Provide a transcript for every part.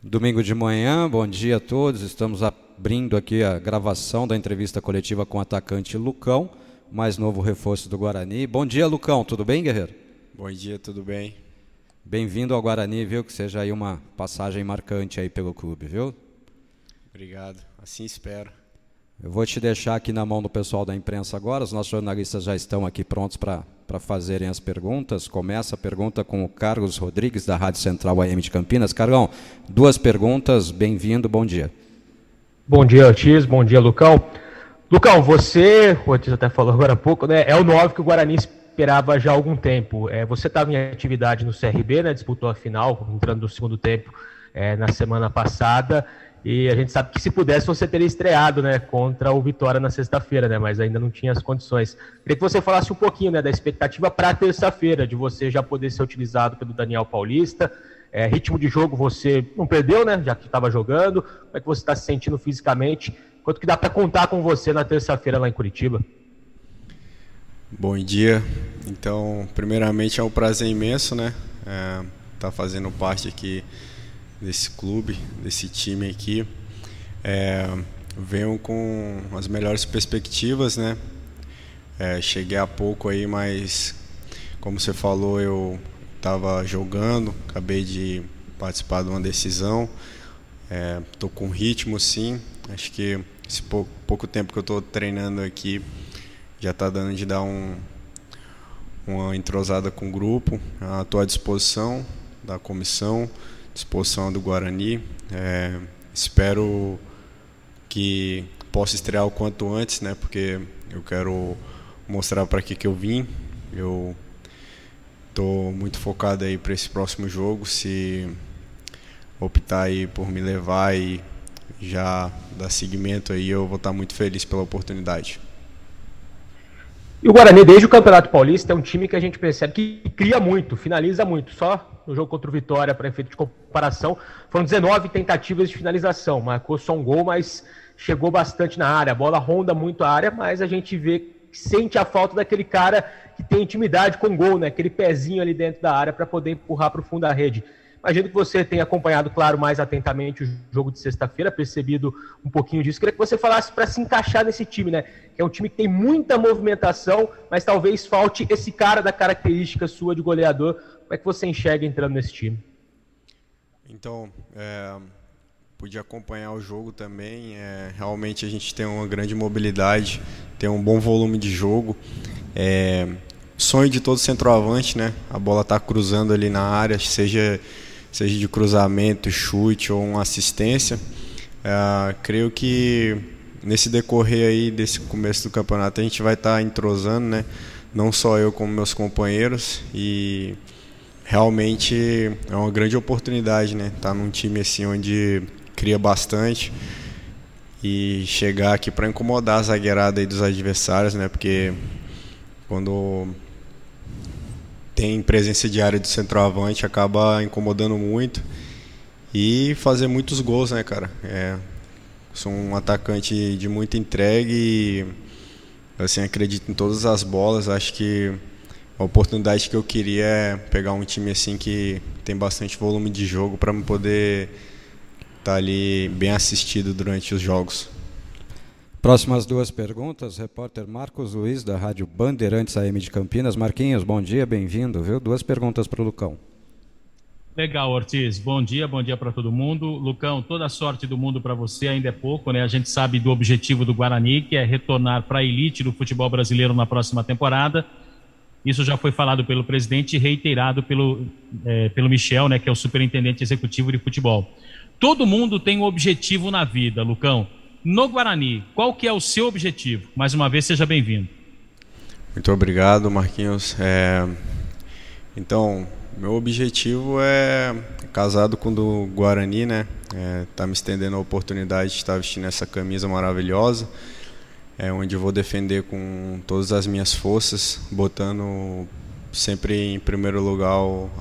Domingo de manhã, bom dia a todos. Estamos abrindo aqui a gravação da entrevista coletiva com o atacante Lucão, mais novo reforço do Guarani. Bom dia, Lucão. Tudo bem, guerreiro? Bom dia, tudo bem? Bem-vindo ao Guarani, viu? Que seja aí uma passagem marcante aí pelo clube, viu? Obrigado, assim espero. Eu vou te deixar aqui na mão do pessoal da imprensa agora. Os nossos jornalistas já estão aqui prontos para fazerem as perguntas. Começa a pergunta com o Carlos Rodrigues, da Rádio Central AM de Campinas. Carlão, 2 perguntas. Bem-vindo, bom dia. Bom dia, Ortiz. Bom dia, Lucão. Lucão, o Ortiz até falou agora há pouco, né? É o 9 que o Guarani esperava já há algum tempo. Você estava em atividade no CRB, né? Disputou a final, entrando no segundo tempo na semana passada. E a gente sabe que se pudesse você teria estreado, né, contra o Vitória na sexta-feira, né, mas ainda não tinha as condições. Queria que você falasse um pouquinho, né, da expectativa para terça-feira, de você já poder ser utilizado pelo Daniel Paulista. Ritmo de jogo você não perdeu, né, já que estava jogando. Como é que você está se sentindo fisicamente? Quanto que dá para contar com você na terça-feira lá em Curitiba? Bom dia. Então, primeiramente é um prazer imenso, né, tá fazendo parte aqui desse clube, desse time aqui. Venho com as melhores perspectivas, né? Cheguei há pouco aí, mas como você falou, eu estava jogando, acabei de participar de uma decisão. Tô com ritmo, sim. Acho que esse pouco tempo que eu estou treinando aqui já está dando de dar uma entrosada com o grupo. Estou à disposição da comissão, disposição do Guarani. Espero que possa estrear o quanto antes, né? Porque eu quero mostrar para que eu vim. Eu estou muito focado aí para esse próximo jogo. Se optar aí por me levar e já dar seguimento aí, eu vou estar muito feliz pela oportunidade. E o Guarani, desde o Campeonato Paulista, é um time que a gente percebe que cria muito, finaliza muito. Só no jogo contra o Vitória, para efeito de comparação, foram 19 tentativas de finalização. Marcou só um gol, mas chegou bastante na área. A bola ronda muito a área, mas a gente vê, sente a falta daquele cara que tem intimidade com o gol, né? Aquele pezinho ali dentro da área para poder empurrar para o fundo da rede. Imagino que você tenha acompanhado, claro, mais atentamente o jogo de sexta-feira, percebido um pouquinho disso. Queria que você falasse para se encaixar nesse time, né? Que é um time que tem muita movimentação, mas talvez falte esse cara da característica sua de goleador. Como é que você enxerga entrando nesse time? Então, pude acompanhar o jogo também. Realmente a gente tem uma grande mobilidade, tem um bom volume de jogo. Sonho de todo centroavante, né? A bola tá cruzando ali na área, seja de cruzamento, chute ou uma assistência. Creio que nesse decorrer aí desse começo do campeonato a gente vai estar entrosando, né? Não só eu como meus companheiros, e realmente é uma grande oportunidade, né? Tá num time assim onde cria bastante e chegar aqui para incomodar a zagueirada aí dos adversários, né? Porque quando tem presença diária do centroavante, acaba incomodando muito e fazer muitos gols, né, cara? Sou um atacante de muita entrega e assim, acredito em todas as bolas. Acho que a oportunidade que eu queria é pegar um time assim que tem bastante volume de jogo para me poder estar ali bem assistido durante os jogos. Próximas 2 perguntas, repórter Marcos Luiz, da Rádio Bandeirantes AM de Campinas. Marquinhos, bom dia, bem-vindo, viu? 2 perguntas para o Lucão. Legal, Ortiz. Bom dia para todo mundo. Lucão, toda a sorte do mundo para você, ainda é pouco, né? A gente sabe do objetivo do Guarani, que é retornar para a elite do futebol brasileiro na próxima temporada. Isso já foi falado pelo presidente e reiterado pelo Michel, né, que é o superintendente executivo de futebol. Todo mundo tem um objetivo na vida, Lucão. No Guarani, qual que é o seu objetivo? Mais uma vez, seja bem-vindo. Muito obrigado, Marquinhos. Então, meu objetivo é casado com o do Guarani, né? Tá me estendendo a oportunidade de estar vestindo essa camisa maravilhosa, onde eu vou defender com todas as minhas forças, botando sempre em primeiro lugar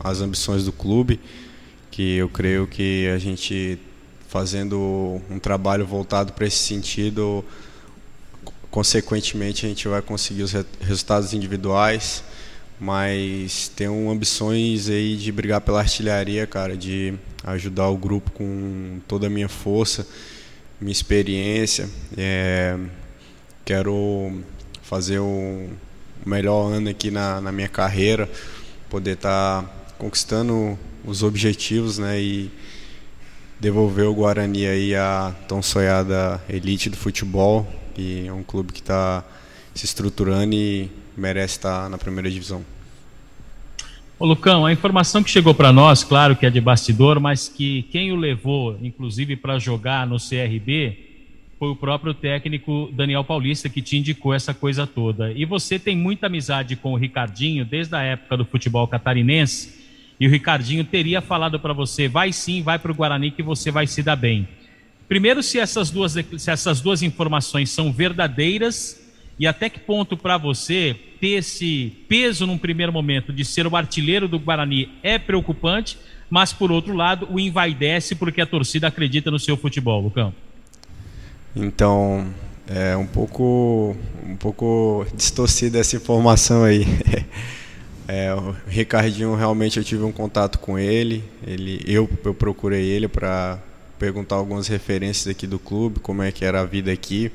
as ambições do clube, que eu creio que a gente fazendo um trabalho voltado para esse sentido, consequentemente a gente vai conseguir os resultados individuais, mas tenho ambições aí de brigar pela artilharia, cara, de ajudar o grupo com toda a minha força, minha experiência. Quero fazer o melhor ano aqui na minha carreira, poder estar conquistando os objetivos, né, e devolver o Guarani aí a tão sonhada elite do futebol, que é um clube que está se estruturando e merece estar na primeira divisão. Ô Lucão, a informação que chegou para nós, claro que é de bastidor, mas que quem o levou, inclusive, para jogar no CRB, foi o próprio técnico Daniel Paulista, que te indicou essa coisa toda. E você tem muita amizade com o Ricardinho desde a época do futebol catarinense, e o Ricardinho teria falado para você, vai sim, vai para o Guarani que você vai se dar bem. Primeiro, se essas duas informações são verdadeiras, e até que ponto para você ter esse peso num primeiro momento de ser o artilheiro do Guarani é preocupante, mas por outro lado o envaidece porque a torcida acredita no seu futebol, Lucão. Então, é um pouco distorcida essa informação aí. O Ricardinho, realmente eu tive um contato com ele, eu procurei ele para perguntar algumas referências aqui do clube, como é que era a vida aqui,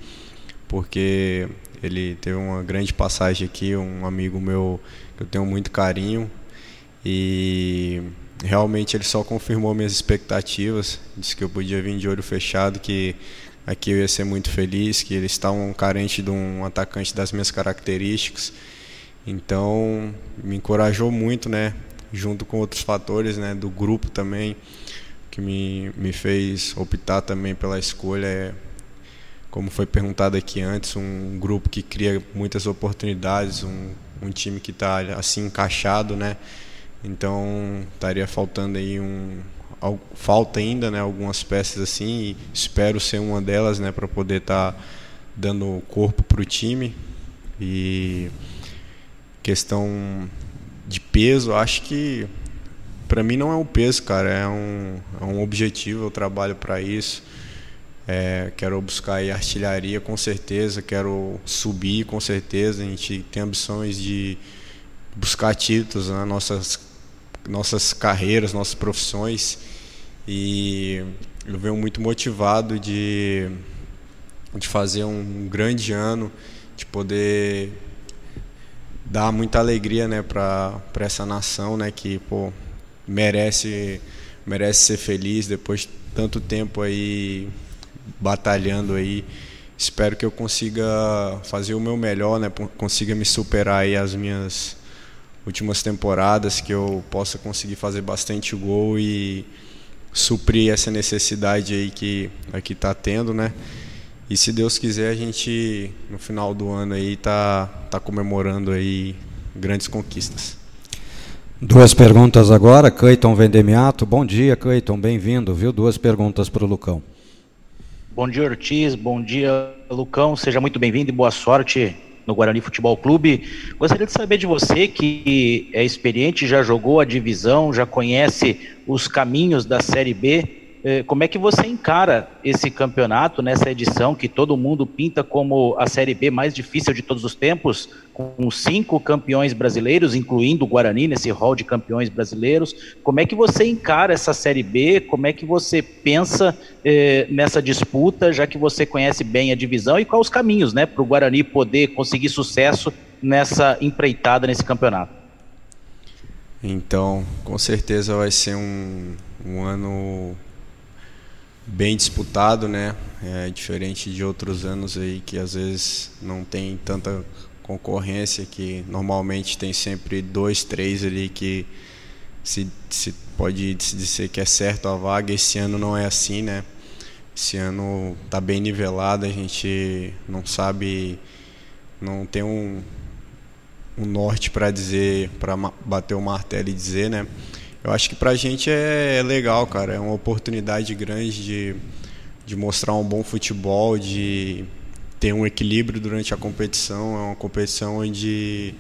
porque ele teve uma grande passagem aqui, um amigo meu que eu tenho muito carinho, e realmente ele só confirmou minhas expectativas, disse que eu podia vir de olho fechado, que aqui eu ia ser muito feliz, que eles estavam carentes de um atacante das minhas características. Então me encorajou muito, né, junto com outros fatores, né, do grupo também, que me fez optar também pela escolha. Como foi perguntado aqui antes, um grupo que cria muitas oportunidades, um time que está assim encaixado, né? Então estaria faltando aí falta ainda, né, algumas peças assim, e espero ser uma delas, né, para poder estar dando corpo para o time. E questão de peso, acho que para mim não é um peso, cara, é um objetivo, eu trabalho para isso. Quero buscar aí artilharia, com certeza, quero subir, com certeza. A gente tem ambições de buscar títulos nas nossas carreiras, nossas profissões, e eu venho muito motivado de fazer um grande ano, de poder dar muita alegria, né, para essa nação, né, que merece ser feliz depois de tanto tempo aí batalhando aí. Espero que eu consiga fazer o meu melhor, né, consiga me superar aí as minhas últimas temporadas, que eu possa conseguir fazer bastante gol e suprir essa necessidade aí que aqui está tendo, né? E se Deus quiser, a gente no final do ano aí tá comemorando aí grandes conquistas. Duas perguntas agora, Cleiton Vendemiato. Bom dia, Cleiton, bem-vindo, viu? Duas perguntas para o Lucão. Bom dia, Ortiz, bom dia, Lucão, seja muito bem-vindo e boa sorte no Guarani Futebol Clube. Gostaria de saber de você, que é experiente, já jogou a divisão, já conhece os caminhos da Série B, como é que você encara esse campeonato nessa edição que todo mundo pinta como a Série B mais difícil de todos os tempos, com 5 campeões brasileiros, incluindo o Guarani nesse hall de campeões brasileiros? Como é que você encara essa Série B? Como é que você pensa nessa disputa, já que você conhece bem a divisão, e quais os caminhos, né, para o Guarani poder conseguir sucesso nessa empreitada nesse campeonato? Então, com certeza vai ser um ano bem disputado, né? Diferente de outros anos aí que às vezes não tem tanta concorrência, que normalmente tem sempre 2, 3 ali que se pode se dizer que é certo a vaga. Esse ano não é assim, né? Esse ano tá bem nivelado, a gente não sabe, não tem um norte para dizer, para bater o martelo e dizer, né? Eu acho que pra gente é legal, cara, é uma oportunidade grande de mostrar um bom futebol, de ter um equilíbrio durante a competição. É uma competição onde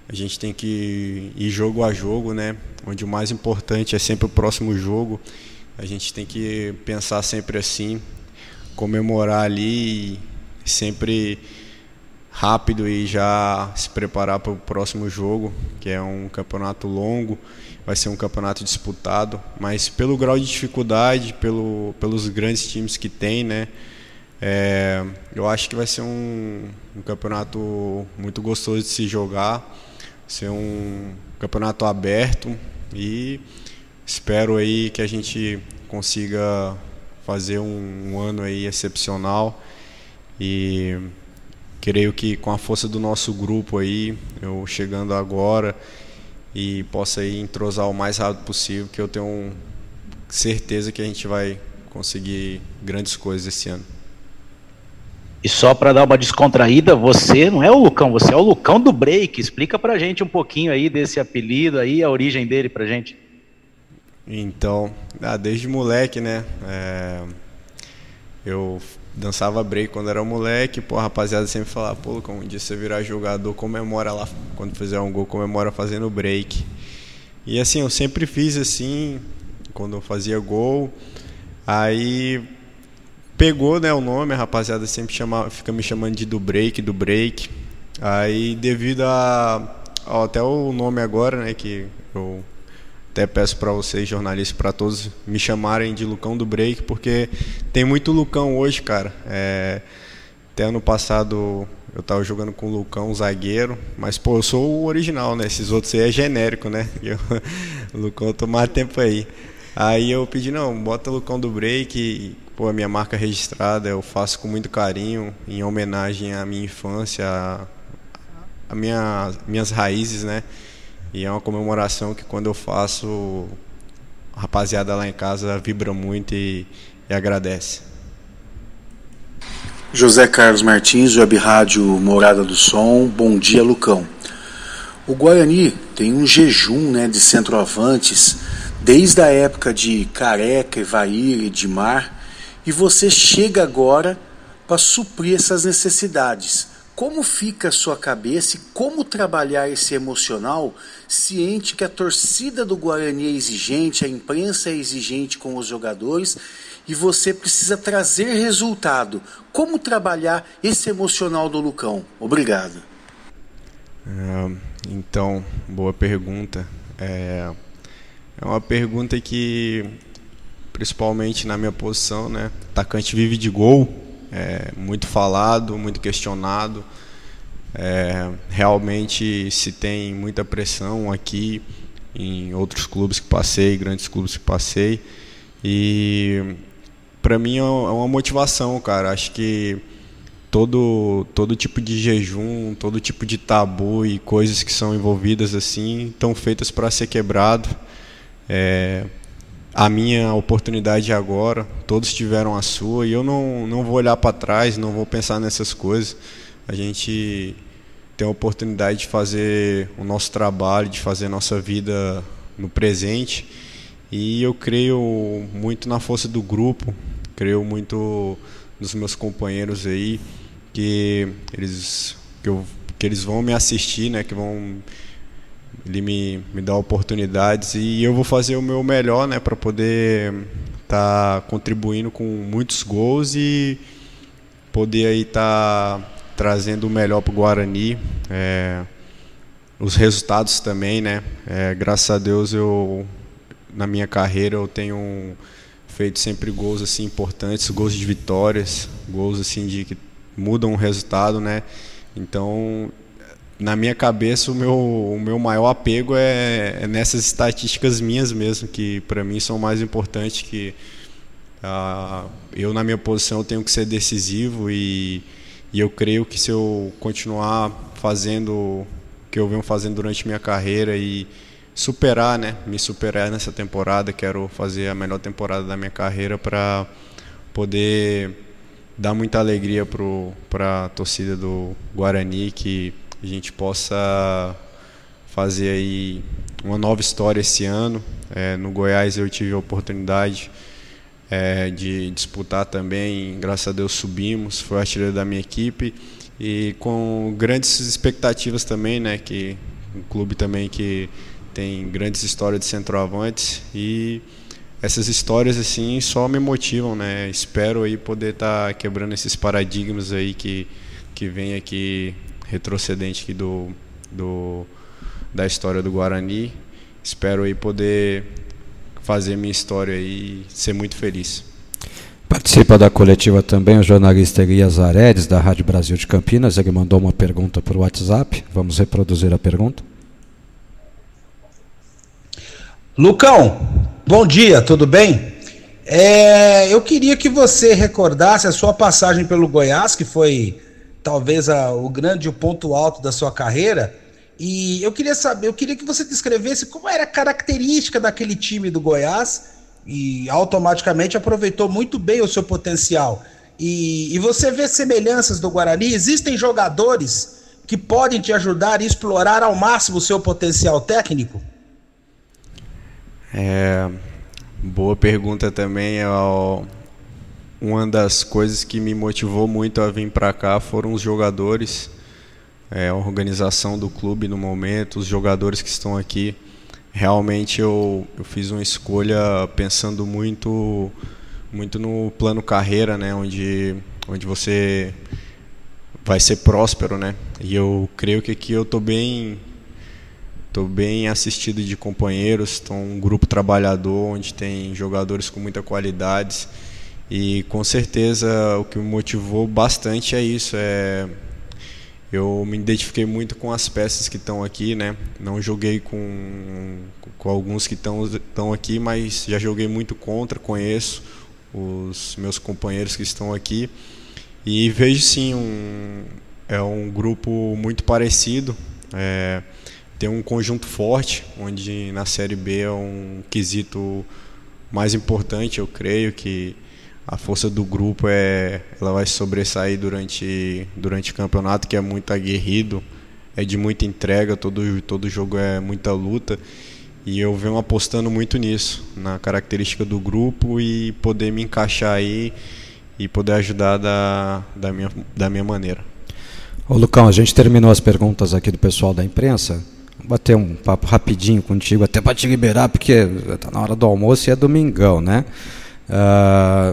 a gente tem que ir jogo a jogo, né? Onde o mais importante é sempre o próximo jogo. A gente tem que pensar sempre assim, comemorar ali e sempre rápido e já se preparar para o próximo jogo, que é um campeonato longo, vai ser um campeonato disputado, mas pelo grau de dificuldade, pelos grandes times que tem, né, eu acho que vai ser um campeonato muito gostoso de se jogar, ser um campeonato aberto, e espero aí que a gente consiga fazer um ano aí excepcional, e creio que com a força do nosso grupo aí, eu chegando agora, e possa aí entrosar o mais rápido possível, que eu tenho certeza que a gente vai conseguir grandes coisas esse ano. E só para dar uma descontraída, você não é o Lucão, você é o Lucão do Break. Explica pra gente um pouquinho aí desse apelido aí, a origem dele pra gente. Então, desde moleque, né, eu dançava break quando era moleque, pô, a rapaziada sempre falava, pô, Lucão, um dia você virar jogador, comemora lá, quando fizer um gol, comemora fazendo break. E assim, eu sempre fiz assim, quando eu fazia gol, aí pegou, né, o nome, a rapaziada sempre fica me chamando de do break. Aí devido até o nome agora, né, que eu até peço para vocês, jornalistas, para todos me chamarem de Lucão do Break, porque tem muito Lucão hoje, cara. Até ano passado eu tava jogando com o Lucão, zagueiro, mas pô, eu sou o original, né? Esses outros aí é genérico, né? O Lucão eu tô mais tempo aí. Aí eu pedi, não, bota Lucão do Break, e, pô, a minha marca registrada, eu faço com muito carinho, em homenagem à minha infância, minhas raízes, né? E é uma comemoração que quando eu faço, a rapaziada lá em casa vibra muito e agradece. José Carlos Martins, Web Rádio Morada do Som. Bom dia, Lucão. O Guarani tem um jejum, né, de centroavantes desde a época de Careca, Evair, Edmar, e você chega agora para suprir essas necessidades. Como fica a sua cabeça e como trabalhar esse emocional, ciente que a torcida do Guarani é exigente, a imprensa é exigente com os jogadores e você precisa trazer resultado? Como trabalhar esse emocional do Lucão? Obrigado. Então, boa pergunta. É uma pergunta que, principalmente na minha posição, né, atacante vive de gol. Muito falado, muito questionado. Realmente se tem muita pressão aqui em outros clubes que passei, grandes clubes que passei, e para mim é uma motivação, cara. Acho que todo tipo de jejum, todo tipo de tabu e coisas que são envolvidas assim estão feitas para ser quebrado. A minha oportunidade agora, todos tiveram a sua, e eu não vou olhar para trás, não vou pensar nessas coisas. A gente tem a oportunidade de fazer o nosso trabalho, de fazer a nossa vida no presente, e eu creio muito na força do grupo, creio muito nos meus companheiros aí, que eles vão me assistir, né, que vão ele me dá oportunidades, e eu vou fazer o meu melhor, né, para poder estar contribuindo com muitos gols e poder aí estar trazendo o melhor para o Guarani, os resultados também, né? Graças a Deus na minha carreira eu tenho feito sempre gols assim importantes, gols de vitórias, gols assim que mudam o resultado, né? Então, na minha cabeça, o meu maior apego é nessas estatísticas minhas mesmo, que para mim são mais importantes, que eu na minha posição eu tenho que ser decisivo, e eu creio que se eu continuar fazendo o que eu venho fazendo durante minha carreira e superar, né, me superar nessa temporada, quero fazer a melhor temporada da minha carreira para poder dar muita alegria para a torcida do Guarani, que a gente possa fazer aí uma nova história esse ano. No Goiás eu tive a oportunidade de disputar também, graças a Deus subimos, foi o artilheiro da minha equipe, e com grandes expectativas também, né, que um clube também que tem grandes histórias de centroavantes, e essas histórias assim só me motivam, né? Espero aí poder estar quebrando esses paradigmas aí que que vem aqui retrocedente aqui da história do Guarani. Espero aí poder fazer minha história e ser muito feliz. Participa da coletiva também o jornalista Elias Aredes, da Rádio Brasil de Campinas. Ele mandou uma pergunta por WhatsApp. Vamos reproduzir a pergunta. Lucão, bom dia, tudo bem? Eu queria que você recordasse a sua passagem pelo Goiás, que foi talvez o ponto alto da sua carreira. E eu queria que você descrevesse como era a característica daquele time do Goiás, e automaticamente aproveitou muito bem o seu potencial. E você vê semelhanças do Guarani? Existem jogadores que podem te ajudar a explorar ao máximo o seu potencial técnico? Boa pergunta também. Uma das coisas que me motivou muito a vir para cá foram os jogadores, a organização do clube no momento, os jogadores que estão aqui. Realmente eu fiz uma escolha pensando muito no plano carreira, né, onde você vai ser próspero, né? E eu creio que aqui eu estou bem assistido de companheiros, estou um grupo trabalhador onde tem jogadores com muita qualidade, e com certeza o que me motivou bastante é isso. Eu me identifiquei muito com as peças que estão aqui, né? Não joguei com alguns que estão aqui, mas já joguei muito contra, conheço os meus companheiros que estão aqui e vejo sim um grupo muito parecido. Tem um conjunto forte, onde na Série B é um quesito mais importante. Eu creio que a força do grupo ela vai sobressair durante o campeonato, que é muito aguerrido, é de muita entrega, todo jogo é muita luta, e eu venho apostando muito nisso, na característica do grupo, e poder me encaixar aí e poder ajudar da minha maneira. Ô Lucão, a gente terminou as perguntas aqui do pessoal da imprensa. Vou bater um papo rapidinho contigo, até para te liberar, porque está na hora do almoço e é domingão, né?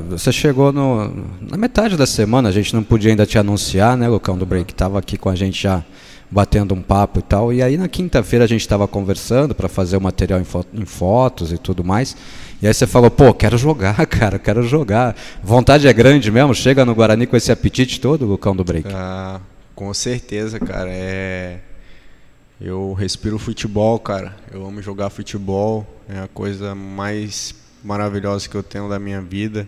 Você chegou na metade da semana, a gente não podia ainda te anunciar, né, Lucão do Break, estava aqui com a gente já batendo um papo e tal, e aí na quinta-feira a gente estava conversando para fazer o material em fotos e tudo mais, e aí você falou, quero jogar, cara, quero jogar. Vontade é grande mesmo? Chega no Guarani com esse apetite todo, Lucão do Break? Com certeza, cara, eu respiro futebol, cara, eu amo jogar futebol, é a coisa mais maravilhosa que eu tenho da minha vida,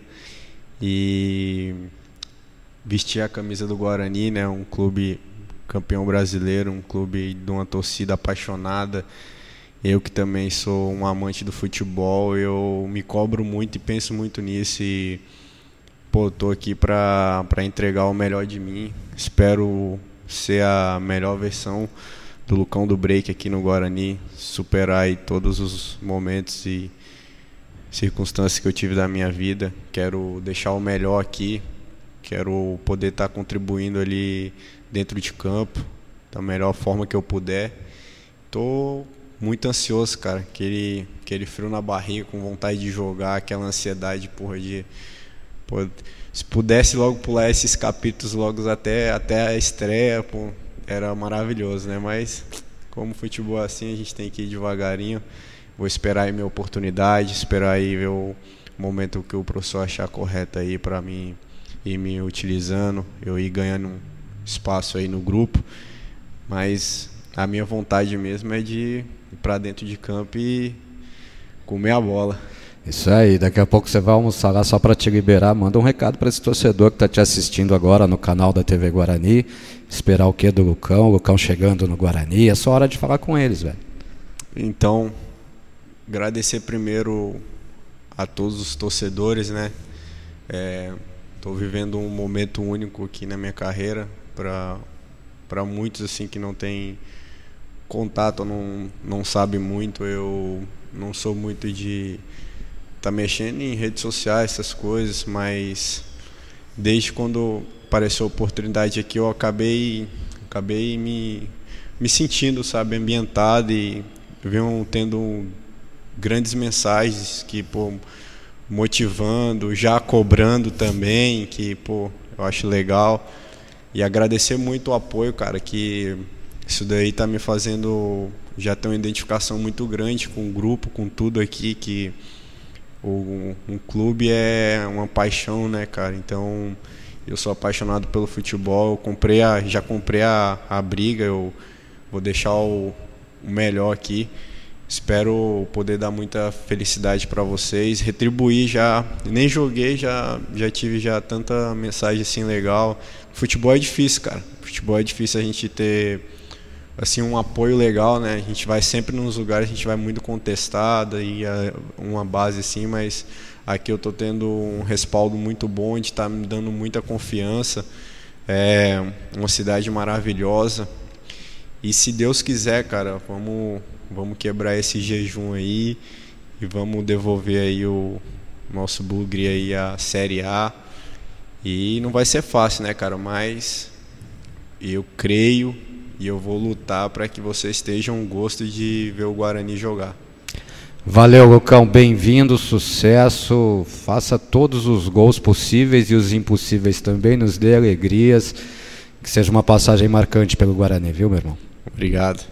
e vestir a camisa do Guarani, né, um clube campeão brasileiro, um clube de uma torcida apaixonada. Eu que também sou um amante do futebol, eu me cobro muito e penso muito nisso, e tô aqui para entregar o melhor de mim. Espero ser a melhor versão do Lucão do Break aqui no Guarani, superar aí todos os momentos e circunstâncias que eu tive da minha vida. Quero deixar o melhor aqui, quero poder estar contribuindo ali dentro de campo da melhor forma que eu puder. Tô muito ansioso, cara, aquele frio na barriga, com vontade de jogar, aquela ansiedade, se pudesse logo pular esses capítulos logo até a estreia, era maravilhoso, né? Mas como futebol é assim, a gente tem que ir devagarinho. Vou esperar aí minha oportunidade, esperar aí ver o momento que o professor achar correto aí para mim ir me utilizando, eu ir ganhando um espaço aí no grupo. Mas a minha vontade mesmo é de ir para dentro de campo e comer a bola. Isso aí, daqui a pouco você vai almoçar lá. Só para te liberar, manda um recado para esse torcedor que está te assistindo agora no canal da TV Guarani. Esperar o quê do Lucão? O Lucão chegando no Guarani, é só hora de falar com eles, velho. Então, agradecer primeiro a todos os torcedores, né? Estou vivendo um momento único aqui na minha carreira. Para muitos assim que não tem contato, não sabe muito, eu não sou muito de estar mexendo em redes sociais, essas coisas, mas desde quando apareceu a oportunidade aqui, eu acabei me sentindo, sabe, ambientado, e venho tendo grandes mensagens que, motivando, já cobrando também, que, eu acho legal. E agradecer muito o apoio, cara, que isso daí tá me fazendo já ter uma identificação muito grande com o grupo, com tudo aqui, que um clube é uma paixão, né, cara? Então, eu sou apaixonado pelo futebol, já comprei a briga, eu vou deixar o melhor aqui. Espero poder dar muita felicidade para vocês, retribuir já. Nem joguei, já tive já tanta mensagem assim legal. Futebol é difícil, cara. Futebol é difícil a gente ter assim um apoio legal, né? A gente vai sempre nos lugares, a gente vai muito contestada e uma base assim, mas aqui eu tô tendo um respaldo muito bom, de estar me dando muita confiança. É uma cidade maravilhosa. E se Deus quiser, cara, vamos quebrar esse jejum aí e vamos devolver aí o nosso Bugre aí à Série A. E não vai ser fácil, né, cara? Mas eu creio e eu vou lutar para que vocês tenham gosto de ver o Guarani jogar. Valeu, Lucão, bem-vindo, sucesso, faça todos os gols possíveis e os impossíveis também, nos dê alegrias, que seja uma passagem marcante pelo Guarani, viu, meu irmão? Obrigado.